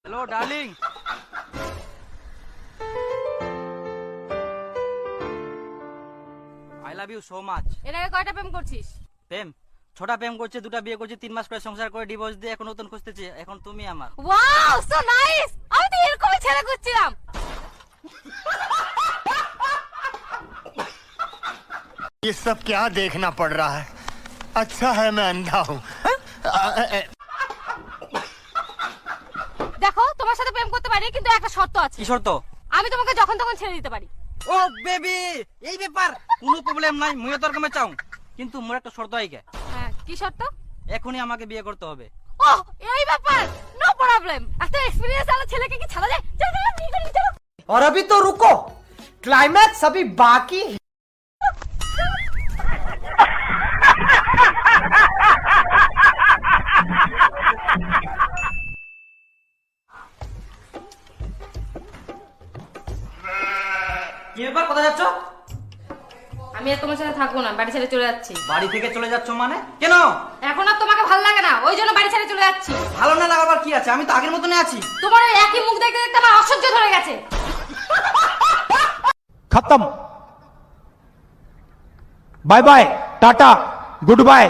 Hello darling, I love you so much. এর আগে কয়টা প্রেম করছিস? প্রেম? 6টা প্রেম করছে, 2টা বিয়ে করছে, 3 মাস পরে সংসার করে ডিভোর্স দিয়ে এখন নতুন খুঁজতেছে। এখন তুমি আমার। Wow, so nice. আমি তো এরকমই ছেলে খুঁজছিলাম। ये सब क्या देखना पड़ रहा है? अच्छा है मैं अंधा हूँ। দেখো, তোমার সাথে প্রেম করতে পারি, কিন্তু একটা শর্ত আছে। কি শর্ত? আমি তোমাকে যখন তখন ছেড়ে দিতে পারি। ও বেবি, এই ব্যাপার কোনো প্রবলেম নাই, মুইও তোর কমে চাও, কিন্তু মোর একটা শর্ত আইকে। হ্যাঁ, কি শর্ত? এখনই আমাকে বিয়ে করতে হবে। ও, এই ব্যাপার, নো প্রবলেম। এত এক্সপেরিয়েন্স वाला ছেলেকে কি ছাড়া যায়? চলো চলো, বিয়ে করি, চলো। और अभी तो रुको, क्लाइमैक्स अभी बाकी है। কি ব্যাপার, কোথায় যাচ্ছ? আমি আর তোমার সাথে থাকবো না, বাড়ি ছেড়ে চলে যাচ্ছি। বাড়ি থেকে চলে যাচ্ছ মানে? কেন? এখন আর তোমাকে ভালো লাগে না, ওই জন্য বাড়ি ছেড়ে চলে যাচ্ছি। ভালো না লাগাবার কি আছে? আমি তো আগের মতনই আছি। তোমার ওই একই মুখ দেখতে দেখতে আমার অসহ্য ধরে গেছে। खत्म। Bye bye, tata, good bye.